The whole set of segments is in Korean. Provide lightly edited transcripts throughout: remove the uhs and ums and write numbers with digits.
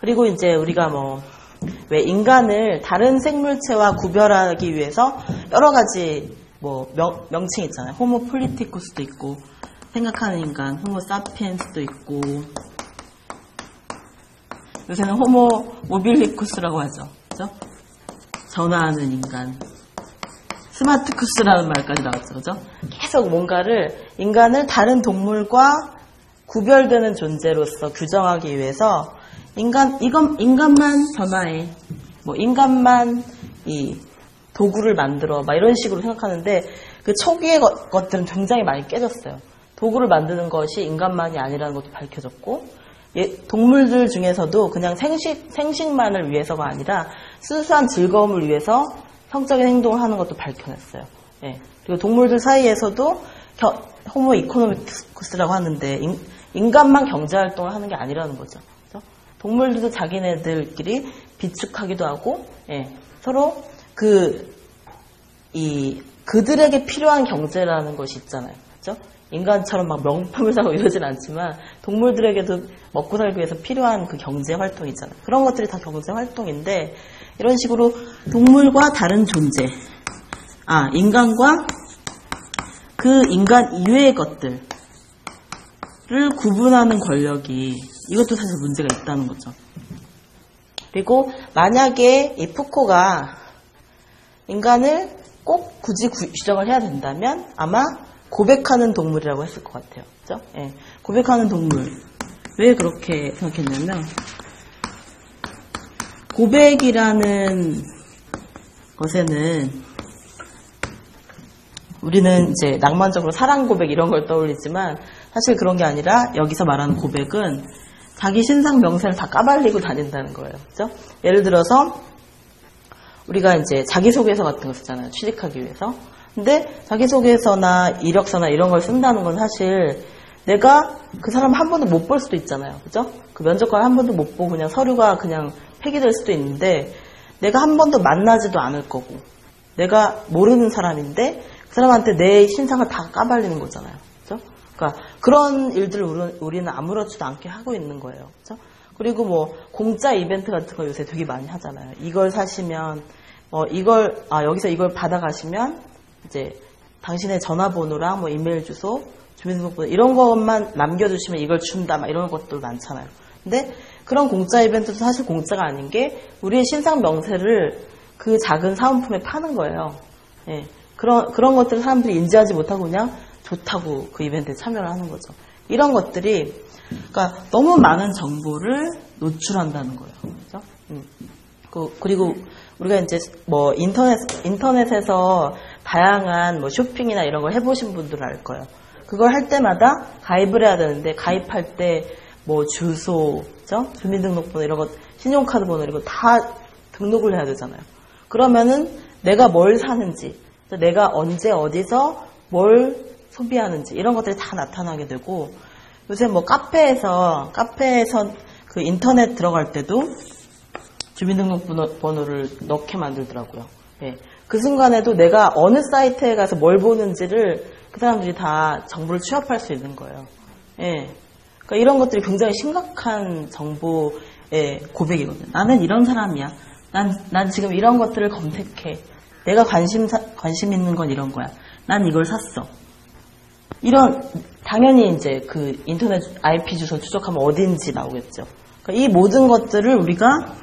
그리고 이제 우리가 왜 인간을 다른 생물체와 구별하기 위해서 여러 가지 명칭 있잖아요. 호모 폴리티쿠스도 있고, 생각하는 인간, 호모 사피엔스도 있고, 요새는 호모 모빌리쿠스라고 하죠. 그죠? 전화하는 인간. 스마트쿠스라는 말까지 나왔죠. 그죠? 계속 인간을 다른 동물과 구별되는 존재로서 규정하기 위해서 인간만 전화해. 인간만 이 도구를 만들어. 이런 식으로 생각하는데 그 초기의 것들은 굉장히 많이 깨졌어요. 도구를 만드는 것이 인간만이 아니라는 것도 밝혀졌고, 동물들 중에서도 그냥 생식만을 위해서가 아니라 순수한 즐거움을 위해서 성적인 행동을 하는 것도 밝혀냈어요. 그리고 동물들 사이에서도 호모 이코노미쿠스라고 하는데 인간만 경제활동을 하는 게 아니라는 거죠. 그렇죠? 동물들도 자기네들끼리 비축하기도 하고, 서로 그들에게 필요한 경제라는 것이 있잖아요. 그렇죠? 인간처럼 명품을 사고 이러진 않지만 동물들에게도 먹고 살기 위해서 필요한 그 경제 활동이잖아요. 그런 것들이 다 경제 활동인데, 이런 식으로 동물과 다른 존재, 인간과 그 인간 이외의 것들을 구분하는 권력이, 이것도 사실 문제가 있다는 거죠. 그리고 만약에 이 푸코가 인간을 꼭 굳이 규정을 해야 된다면 아마 고백하는 동물이라고 했을 것 같아요. 그죠? 고백하는 동물. 왜 그렇게 생각했냐면, 고백이라는 것에는 우리는 이제 낭만적으로 사랑 고백 이런 걸 떠올리지만 사실 그런 게 아니라 여기서 말하는 고백은 자기 신상 명세를 다 까발리고 다닌다는 거예요. 그죠? 예를 들어서 우리가 이제 자기소개서 같은 거 쓰잖아요. 취직하기 위해서. 근데 자기소개서나 이력서나 이런 걸 쓴다는 건 사실 내가 그 사람 한 번도 못 볼 수도 있잖아요. 그죠? 그 면접관 한 번도 못 보고 그냥 서류가 그냥 폐기될 수도 있는데 내가 한 번도 만나지도 않을 거고 내가 모르는 사람인데 그 사람한테 내 신상을 다 까발리는 거잖아요. 그죠? 그러니까 그런 일들을 우리는 아무렇지도 않게 하고 있는 거예요. 그죠? 그리고 공짜 이벤트 같은 거 요새 되게 많이 하잖아요. 이걸 사시면 여기서 이걸 받아가시면 이제 당신의 전화번호랑 이메일 주소, 주민등록번호 이런 것만 남겨주시면 이걸 준다 이런 것들 많잖아요. 근데 그런 공짜 이벤트도 사실 공짜가 아닌 게 우리의 신상 명세를 그 작은 사은품에 파는 거예요. 그런 것들을 사람들이 인지하지 못하고 그냥 좋다고 그 이벤트에 참여를 하는 거죠. 이런 것들이 그러니까 너무 많은 정보를 노출한다는 거예요. 그렇죠? 그리고 우리가 이제 인터넷에서 다양한 쇼핑이나 이런 걸 해보신 분들은 알 거예요. 그걸 할 때마다 가입을 해야 되는데 가입할 때 주소, 그죠? 주민등록번호 이런 거, 신용카드 번호 이런 거 다 등록을 해야 되잖아요. 그러면은 내가 뭘 사는지, 내가 언제 어디서 뭘 소비하는지 이런 것들이 다 나타나게 되고, 요새 카페에서 그 인터넷 들어갈 때도 주민등록번호를 넣게 만들더라고요. 그 순간에도 내가 어느 사이트에 가서 뭘 보는지를 그 사람들이 다 정보를 취합할 수 있는 거예요. 그러니까 이런 것들이 굉장히 심각한 정보의 고백이거든요. 나는 이런 사람이야. 난 지금 이런 것들을 검색해. 내가 관심 있는 건 이런 거야. 난 이걸 샀어. 당연히 이제 그 인터넷 IP 주소 추적하면 어딘지 나오겠죠. 그러니까 이 모든 것들을 우리가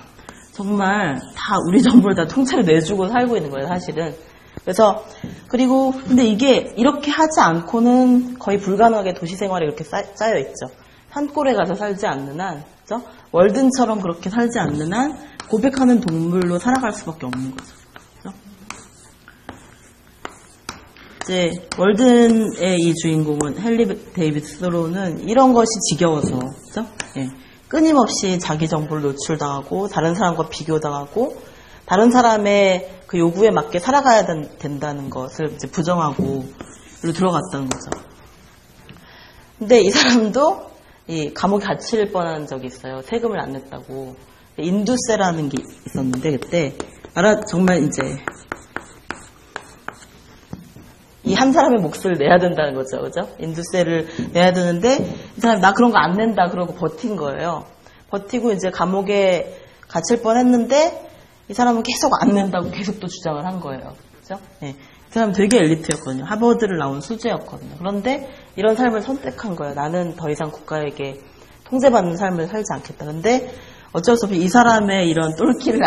정말 다 우리 정보를 다 통째로 내주고 살고 있는 거예요, 사실은. 그래서 근데 이게 이렇게 하지 않고는 거의 불가능하게 도시 생활이 이렇게 쌓여 있죠. 산골에 가서 살지 않는 한, 그죠? 월든처럼 그렇게 살지 않는 한 고백하는 동물로 살아갈 수밖에 없는 거죠. 그죠? 이제 월든의 이 주인공은 헨리 데이비드 소로는 이런 것이 지겨워서, 그죠? 끊임없이 자기 정보를 노출당하고 다른 사람과 비교당하고 다른 사람의 그 요구에 맞게 살아가야 된다는 것을 이제 부정하고 들어갔다는 거죠. 근데 이 사람도 이 감옥에 갇힐 뻔한 적이 있어요. 세금을 안 냈다고. 인두세라는 게 있었는데 그때 정말 이제 이 한 사람의 몫을 내야 된다는 거죠. 그죠? 인두세를 내야 되는데 이 사람이 나 그런 거 안 낸다 그러고 버틴 거예요. 버티고 이제 감옥에 갇힐 뻔했는데 이 사람은 계속 안 낸다고 계속 또 주장을 한 거예요. 그죠? 네. 이 사람은 되게 엘리트였거든요. 하버드를 나온 수재였거든요. 그런데 이런 삶을 선택한 거예요. 나는 더 이상 국가에게 통제받는 삶을 살지 않겠다. 근데 어쩔 수 없이 이 사람의 이런 똘끼를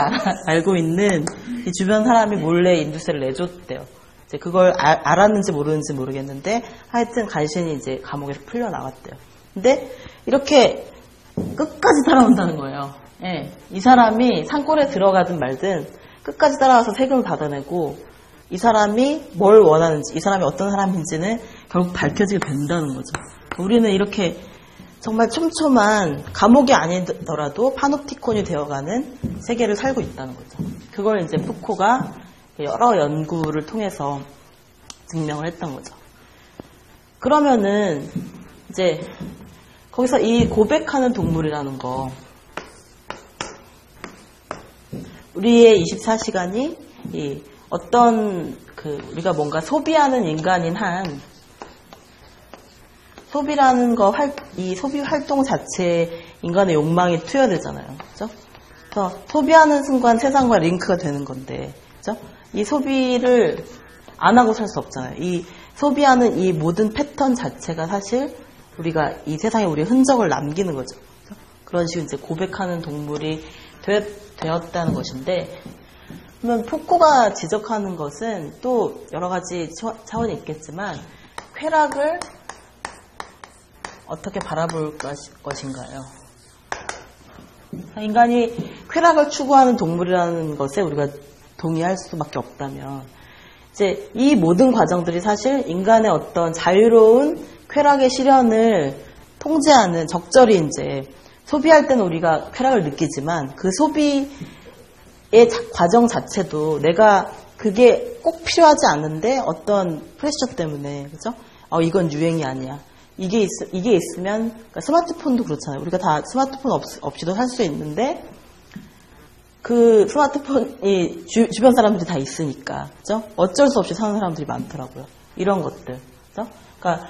알고 있는 이 주변 사람이 몰래 인두세를 내줬대요. 이제 그걸 알았는지 모르는지 모르겠는데 하여튼 간신히 이제 감옥에서 풀려 나왔대요. 근데 이렇게 끝까지 따라온다는 거예요. 예, 이 사람이 산골에 들어가든 말든 끝까지 따라와서 세금을 받아내고 이 사람이 뭘 원하는지, 이 사람이 어떤 사람인지는 결국 밝혀지게 된다는 거죠. 우리는 이렇게 정말 촘촘한 감옥이 아니더라도 파놉티콘이 되어가는 세계를 살고 있다는 거죠. 그걸 이제 푸코가 여러 연구를 통해서 증명을 했던 거죠. 그러면은 이제 거기서 이 고백하는 동물이라는 거, 우리의 24시간이 이 어떤 우리가 뭔가 소비하는 인간인 한 소비라는 이 소비 활동 자체에 인간의 욕망이 투여되잖아요. 그죠? 그래서 소비하는 순간 세상과 링크가 되는 건데, 그죠? 이 소비를 안 하고 살 수 없잖아요. 이 소비하는 이 모든 패턴 자체가 사실 우리가 이 세상에 우리의 흔적을 남기는 거죠. 그죠? 그런 식으로 이제 고백하는 동물이 되었다는 것인데, 그러면 푸코가 지적하는 것은 또 여러 가지 차원이 있겠지만 쾌락을 어떻게 바라볼 것인가요? 인간이 쾌락을 추구하는 동물이라는 것에 우리가 동의할 수밖에 없다면 이제 이 모든 과정들이 사실 인간의 어떤 자유로운 쾌락의 실현을 통제하는, 적절히 이제 소비할 때는 우리가 쾌락을 느끼지만 그 소비의 과정 자체도 내가 그게 꼭 필요하지 않은데 어떤 프레셔 때문에, 그죠? 이건 유행이 아니야. 이게 있으면, 그러니까 스마트폰도 그렇잖아요. 우리가 다 스마트폰 없이도 살 수 있는데, 그 스마트폰이 주변 사람들이 다 있으니까, 그죠? 어쩔 수 없이 사는 사람들이 많더라고요. 이런 것들, 그죠? 그러니까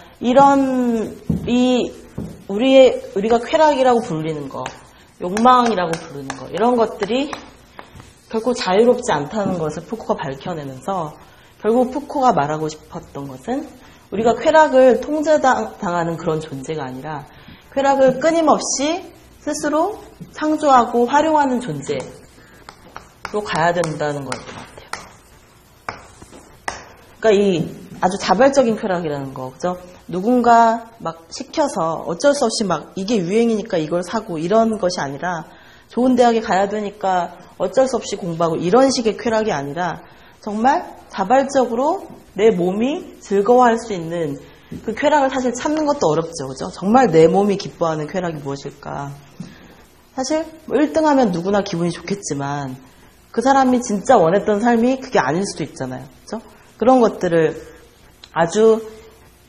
우리가 쾌락이라고 부르는 거, 욕망이라고 부르는 거, 이런 것들이 결코 자유롭지 않다는 것을 푸코가 밝혀내면서, 결국 푸코가 말하고 싶었던 것은 우리가 쾌락을 통제당하는 그런 존재가 아니라 쾌락을 끊임없이 스스로 창조하고 활용하는 존재로 가야 된다는 것 같아요. 그러니까 이 아주 자발적인 쾌락이라는 거, 그죠? 누군가 막 시켜서 어쩔 수 없이 막 이게 유행이니까 이걸 사고 이런 것이 아니라, 좋은 대학에 가야 되니까 어쩔 수 없이 공부하고 이런 식의 쾌락이 아니라 정말 자발적으로 내 몸이 즐거워할 수 있는 그 쾌락을 사실 찾는 것도 어렵죠. 그죠? 정말 내 몸이 기뻐하는 쾌락이 무엇일까? 사실 1등 하면 누구나 기분이 좋겠지만 그 사람이 진짜 원했던 삶이 그게 아닐 수도 있잖아요. 그죠? 그런 것들을 아주,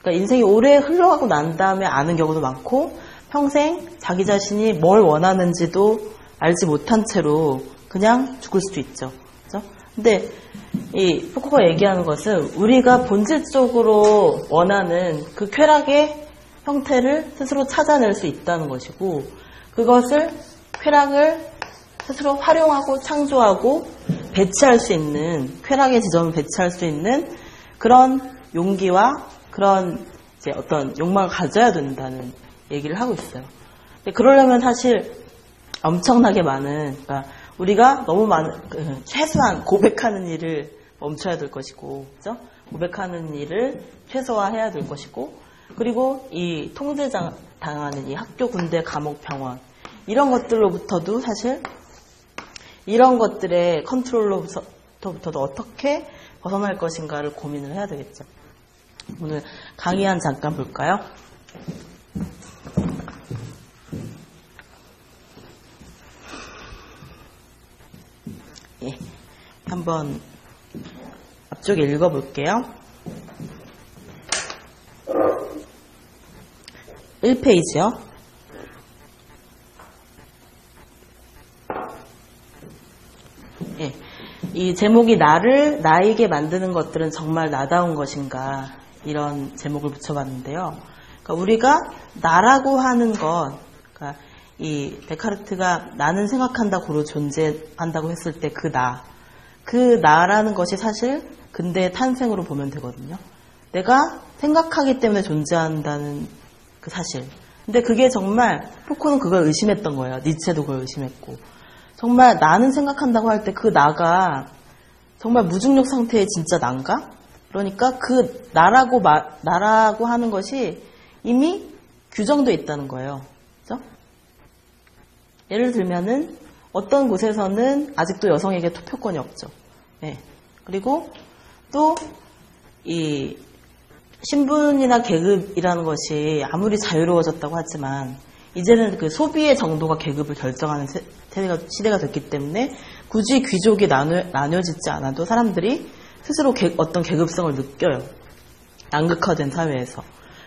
그러니까 인생이 오래 흘러가고 난 다음에 아는 경우도 많고, 평생 자기 자신이 뭘 원하는지도 알지 못한 채로 그냥 죽을 수도 있죠. 그죠? 근데 이 푸코가 얘기하는 것은 우리가 본질적으로 원하는 그 쾌락의 형태를 스스로 찾아낼 수 있다는 것이고, 그것을 쾌락을 스스로 활용하고 창조하고 배치할 수 있는, 쾌락의 지점을 배치할 수 있는 그런 용기와 그런 이제 어떤 욕망을 가져야 된다는 얘기를 하고 있어요. 근데 그러려면 사실 엄청나게 많은, 그러니까 우리가 너무 많은, 최소한 고백하는 일을 멈춰야 될 것이고, 그죠? 고백하는 일을 최소화해야 될 것이고, 그리고 이 통제당하는 이 학교, 군대, 감옥, 병원, 이런 것들로부터도 사실, 이런 것들의 컨트롤로부터도 어떻게 벗어날 것인가를 고민을 해야 되겠죠. 오늘 강의안 잠깐 볼까요? 예, 한번 앞쪽에 읽어볼게요. 1페이지요. 예, 이 제목이 나에게 만드는 것들은 정말 나다운 것인가, 이런 제목을 붙여봤는데요. 그러니까 우리가 나라고 하는 것, 그러니까 이 데카르트가 나는 생각한다 고로 존재한다고 했을 때 그 나라는 것이 사실 근대의 탄생으로 보면 되거든요. 내가 생각하기 때문에 존재한다는 그 사실. 근데 그게 정말 푸코는 그걸 의심했던 거예요. 니체도 그걸 의심했고. 정말 나는 생각한다고 할 때 그 나가 정말 무중력 상태의 진짜 난가? 그러니까 그 나라고 하는 것이 이미 규정돼 있다는 거예요. 그죠? 예를 들면은 어떤 곳에서는 아직도 여성에게 투표권이 없죠. 네. 그리고 또 이 신분이나 계급이라는 것이 아무리 자유로워졌다고 하지만 이제는 그 소비의 정도가 계급을 결정하는 시대가 됐기 때문에 굳이 귀족이 나뉘어지지 않아도 사람들이 스스로 어떤 계급성을 느껴요. 양극화된 사회에서.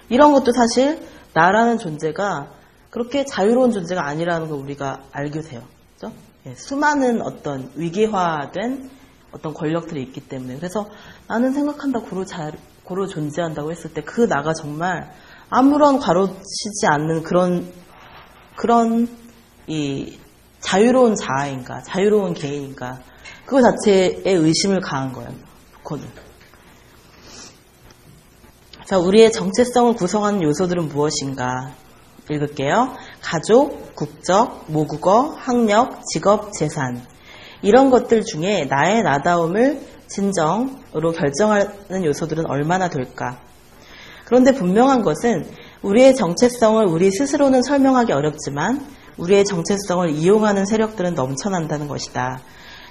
이런 것도 사실 나라는 존재가 그렇게 자유로운 존재가 아니라는 걸 우리가 알게 돼요. 그렇죠? 예, 수많은 어떤 위계화된 어떤 권력들이 있기 때문에. 그래서 나는 생각한다 고로 존재한다고 했을 때 그 나가 정말 아무런 가로치지 않는 그런 이 자유로운 자아인가, 자유로운 개인인가, 그거 자체에 의심을 가한 거예요. 푸코는. 자, 우리의 정체성을 구성하는 요소들은 무엇인가? 읽을게요. 가족, 국적, 모국어, 학력, 직업, 재산. 이런 것들 중에 나의 나다움을 진정으로 결정하는 요소들은 얼마나 될까? 그런데 분명한 것은 우리의 정체성을 우리 스스로는 설명하기 어렵지만 우리의 정체성을 이용하는 세력들은 넘쳐난다는 것이다.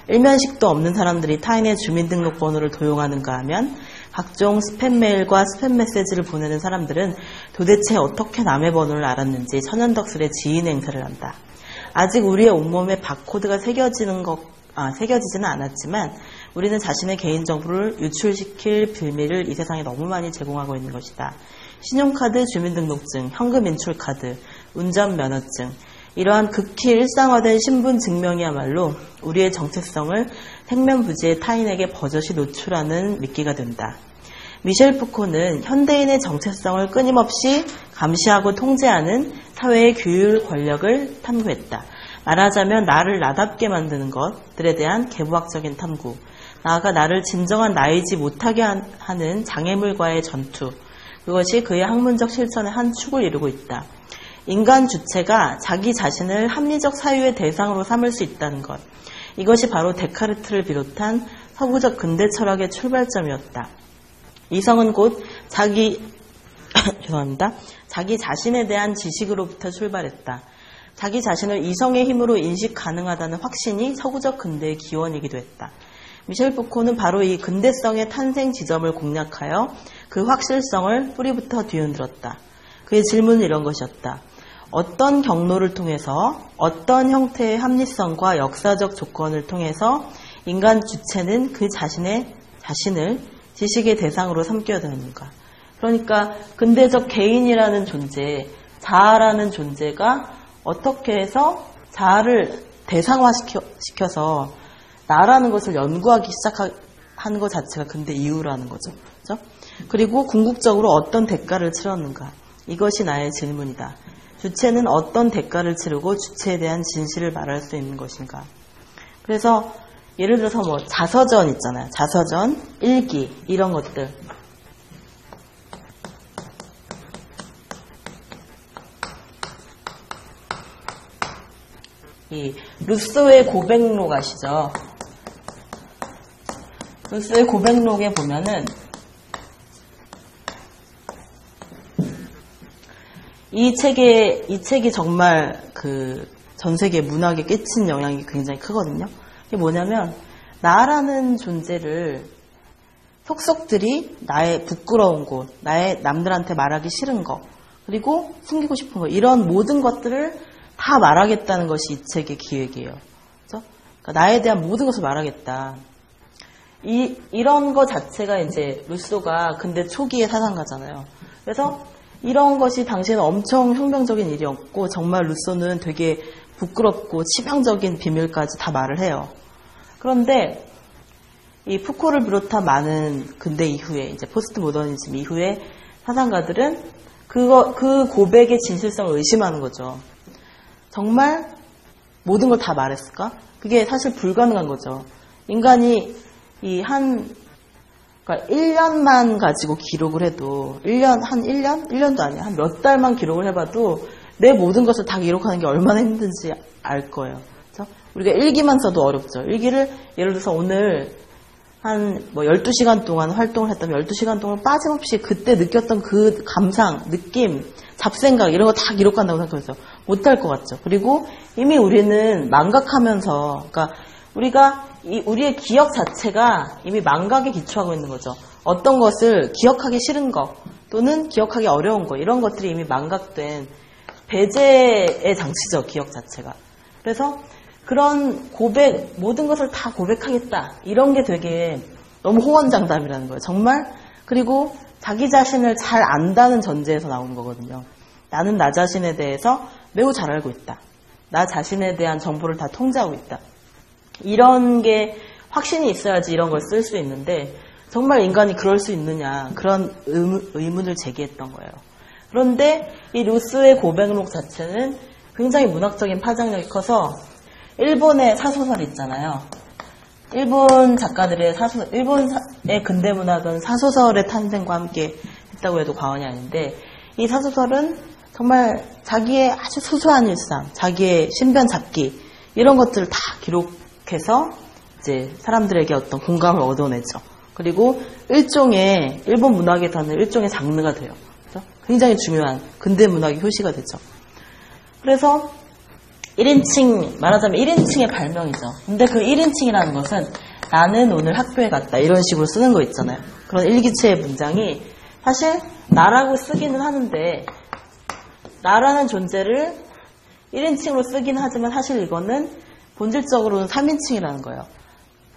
일면식도 없는 사람들이 타인의 주민등록번호를 도용하는가 하면 각종 스팸 메일과 스팸 메시지를 보내는 사람들은 도대체 어떻게 남의 번호를 알았는지 천연덕스레 지인 행세를 한다. 아직 우리의 온몸에 바코드가 새겨지지는 않았지만 우리는 자신의 개인정보를 유출시킬 빌미를 이 세상에 너무 많이 제공하고 있는 것이다. 신용카드, 주민등록증, 현금 인출카드, 운전면허증, 이러한 극히 일상화된 신분 증명이야말로 우리의 정체성을 생면부지의 타인에게 버젓이 노출하는 미끼가 된다. 미셸 푸코는 현대인의 정체성을 끊임없이 감시하고 통제하는 사회의 규율 권력을 탐구했다. 말하자면 나를 나답게 만드는 것들에 대한 계부학적인 탐구, 나아가 나를 진정한 나이지 못하게 하는 장애물과의 전투, 그것이 그의 학문적 실천의 한 축을 이루고 있다. 인간 주체가 자기 자신을 합리적 사유의 대상으로 삼을 수 있다는 것, 이것이 바로 데카르트를 비롯한 서구적 근대 철학의 출발점이었다. 이성은 곧 자기 자신에 대한 지식으로부터 출발했다. 자기 자신을 이성의 힘으로 인식 가능하다는 확신이 서구적 근대의 기원이기도 했다. 미셸 푸코는 바로 이 근대성의 탄생 지점을 공략하여 그 확실성을 뿌리부터 뒤흔들었다. 그의 질문은 이런 것이었다. 어떤 경로를 통해서 어떤 형태의 합리성과 역사적 조건을 통해서 인간 주체는 그 자신을 지식의 대상으로 삼게 되는가. 그러니까 근대적 개인이라는 존재, 자아라는 존재가 어떻게 해서 자아를 대상화시켜서 나라는 것을 연구하기 시작하는 것 자체가 근대 이후라는 거죠. 그렇죠? 그리고 궁극적으로 어떤 대가를 치렀는가. 이것이 나의 질문이다. 주체는 어떤 대가를 치르고 주체에 대한 진실을 말할 수 있는 것인가. 그래서 예를 들어서 뭐 자서전 있잖아요. 자서전, 일기 이런 것들. 이 루소의 고백록 아시죠? 루소의 고백록에 보면은 이 책이 정말 그 전 세계 문학에 끼친 영향이 굉장히 크거든요. 이게 뭐냐면 나라는 존재를 속속들이 나의 부끄러운 곳, 나의 남들한테 말하기 싫은 거, 그리고 숨기고 싶은 거, 이런 모든 것들을 다 말하겠다는 것이 이 책의 기획이에요. 그렇죠? 그러니까 나에 대한 모든 것을 말하겠다. 이런 거 자체가 이제 루소가 근대 초기의 사상가잖아요. 그래서 이런 것이 당시에는 엄청 혁명적인 일이었고 정말 루소는 되게 부끄럽고 치명적인 비밀까지 다 말을 해요. 그런데 이 푸코를 비롯한 많은 근대 이후에 이제 포스트 모더니즘 이후에 사상가들은 그 고백의 진실성을 의심하는 거죠. 정말 모든 걸 다 말했을까? 그게 사실 불가능한 거죠. 인간이 그러니까 1년만 가지고 기록을 해도, 한 1년? 1년도 아니야. 한 몇 달만 기록을 해봐도 내 모든 것을 다 기록하는 게 얼마나 힘든지 알 거예요. 그렇죠? 우리가 일기만 써도 어렵죠. 일기를 예를 들어서 오늘 한 12시간 동안 활동을 했다면 12시간 동안 빠짐없이 그때 느꼈던 그 감상, 느낌, 잡생각 이런 거 다 기록한다고 생각해서 못할 것 같죠. 그리고 이미 우리는 망각하면서, 그러니까 우리의 기억 자체가 이미 망각에 기초하고 있는 거죠. 어떤 것을 기억하기 싫은 거 또는 기억하기 어려운 거 이런 것들이 이미 망각된 배제의 장치죠. 기억 자체가. 그래서 그런 모든 것을 다 고백하겠다 이런 게 되게 너무 호언장담이라는 거예요. 정말. 그리고 자기 자신을 잘 안다는 전제에서 나오는 거거든요. 나는 나 자신에 대해서 매우 잘 알고 있다. 나 자신에 대한 정보를 다 통제하고 있다. 이런 게 확신이 있어야지 이런 걸 쓸 수 있는데 정말 인간이 그럴 수 있느냐 그런 의문을 제기했던 거예요. 그런데 이 루소의 고백록 자체는 굉장히 문학적인 파장력이 커서 일본의 사소설 있잖아요. 일본 작가들의 일본의 근대문학은 사소설의 탄생과 함께 했다고 해도 과언이 아닌데 이 사소설은 정말 자기의 아주 소소한 일상, 자기의 신변 잡기 이런 것들을 다 기록해서 이제 사람들에게 어떤 공감을 얻어내죠. 그리고 일본 문학에서는 일종의 장르가 돼요. 그렇죠? 굉장히 중요한 근대문학의 효시가 되죠. 그래서 1인칭, 말하자면 1인칭의 발명이죠. 근데 그 1인칭이라는 것은 나는 오늘 학교에 갔다 이런 식으로 쓰는 거 있잖아요. 그런 일기체의 문장이 사실 나라고 쓰기는 하는데 나라는 존재를 1인칭으로 쓰긴 하지만 사실 이거는 본질적으로는 3인칭이라는 거예요.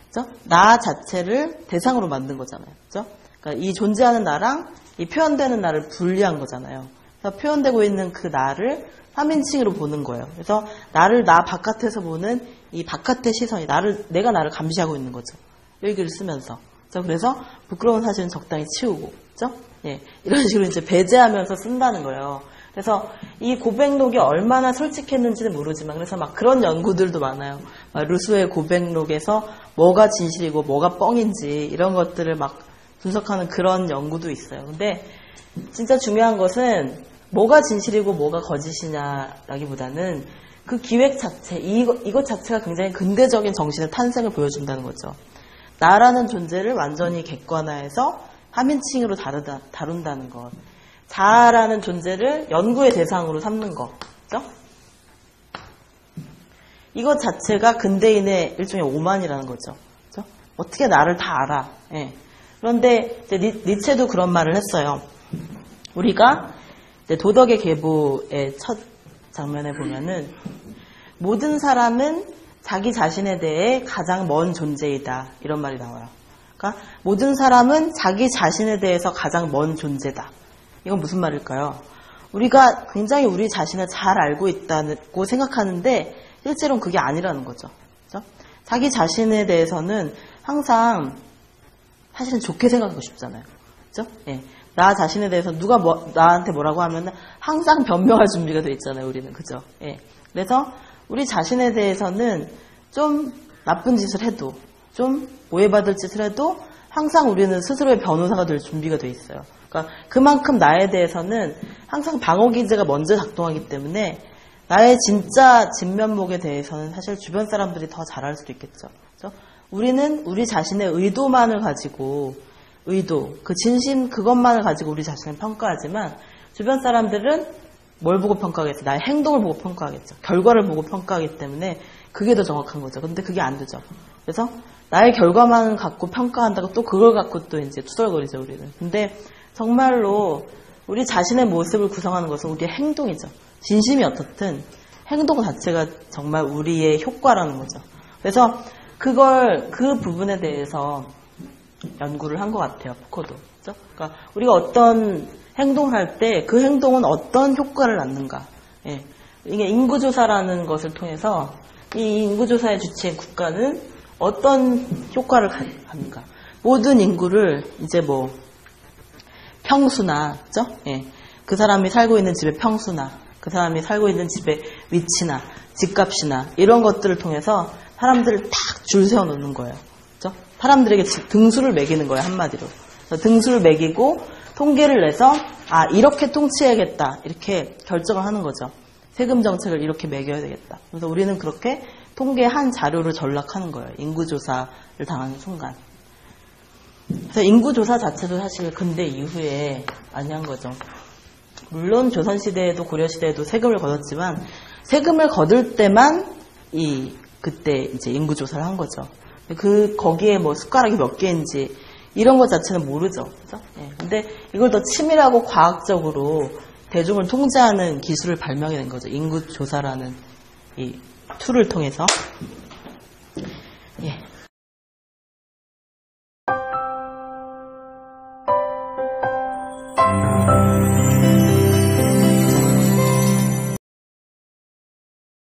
그렇죠? 나 자체를 대상으로 만든 거잖아요. 그렇죠? 그러니까 이 존재하는 나랑 이 표현되는 나를 분리한 거잖아요. 그래서 표현되고 있는 그 나를 3인칭으로 보는 거예요. 그래서 나 바깥에서 보는 이 바깥의 시선이 내가 나를 감시하고 있는 거죠. 일기를 쓰면서. 그래서 부끄러운 사실은 적당히 치우고, 그죠? 예, 이런 식으로 이제 배제하면서 쓴다는 거예요. 그래서 이 고백록이 얼마나 솔직했는지는 모르지만, 그래서 막 그런 연구들도 많아요. 루소의 고백록에서 뭐가 진실이고 뭐가 뻥인지 이런 것들을 막 분석하는 그런 연구도 있어요. 근데 진짜 중요한 것은 뭐가 진실이고 뭐가 거짓이냐라기보다는 그 기획 자체, 이것 자체가 굉장히 근대적인 정신의 탄생을 보여준다는 거죠. 나라는 존재를 완전히 객관화해서 3인칭으로 다룬다는 것. 자아라는 존재를 연구의 대상으로 삼는 것. 그죠? 이것 자체가 근대인의 일종의 오만이라는 거죠. 그죠? 어떻게 나를 다 알아. 예. 그런데 이제 니체도 그런 말을 했어요. 우리가 도덕의 계보의 첫 장면에 보면은 모든 사람은 자기 자신에 대해 가장 먼 존재이다. 이런 말이 나와요. 그러니까 모든 사람은 자기 자신에 대해서 가장 먼 존재다. 이건 무슨 말일까요? 우리가 굉장히 우리 자신을 잘 알고 있다고 생각하는데 실제로는 그게 아니라는 거죠. 그렇죠? 자기 자신에 대해서는 항상 사실은 좋게 생각하고 싶잖아요. 그렇죠? 예. 나 자신에 대해서 누가 나한테 뭐라고 하면 항상 변명할 준비가 돼 있잖아요, 우리는. 그죠? 예. 그래서 우리 자신에 대해서는 좀 나쁜 짓을 해도, 좀 오해받을 짓을 해도 항상 우리는 스스로의 변호사가 될 준비가 돼 있어요. 그러니까 그만큼 나에 대해서는 항상 방어기제가 먼저 작동하기 때문에 나의 진짜 진면목에 대해서는 사실 주변 사람들이 더 잘 알 수도 있겠죠. 그렇죠? 우리는 우리 자신의 의도만을 가지고 그 진심 그것만을 가지고 우리 자신을 평가하지만 주변 사람들은 뭘 보고 평가하겠어요? 나의 행동을 보고 평가하겠죠. 결과를 보고 평가하기 때문에 그게 더 정확한 거죠. 근데 그게 안 되죠. 그래서 나의 결과만 갖고 평가한다고 또 그걸 갖고 또 이제 투덜거리죠, 우리는. 근데 정말로 우리 자신의 모습을 구성하는 것은 우리의 행동이죠. 진심이 어떻든 행동 자체가 정말 우리의 효과라는 거죠. 그래서 그 부분에 대해서 연구를 한 것 같아요, 푸코도. 그렇죠? 그러니까 우리가 어떤 행동을 할 때 그 행동은 어떤 효과를 낳는가. 예. 이게 인구조사라는 것을 통해서 이 인구조사의 주체인 국가는 어떤 효과를 갖는가. 모든 인구를 이제 평수나, 그죠? 예. 그 사람이 살고 있는 집의 평수나, 그 사람이 살고 있는 집의 위치나 집값이나 이런 것들을 통해서 사람들을 딱 줄 세워 놓는 거예요. 그렇죠? 사람들에게 등수를 매기는 거예요, 한마디로. 등수를 매기고 통계를 내서 이렇게 통치해야겠다 이렇게 결정을 하는 거죠. 세금 정책을 이렇게 매겨야 되겠다. 그래서 우리는 그렇게 통계의 한 자료를 전락하는 거예요. 인구조사를 당하는 순간. 그래서 인구조사 자체도 사실 근대 이후에 많이 한 거죠. 물론 조선시대에도 고려시대에도 세금을 거뒀지만 세금을 거둘 때만 그때 이제 인구조사를 한 거죠. 거기에 뭐 숟가락이 몇 개인지 이런 것 자체는 모르죠. 그죠? 예. 근데 이걸 더 치밀하고 과학적으로 대중을 통제하는 기술을 발명해낸 거죠. 인구조사라는 이 툴을 통해서. 예.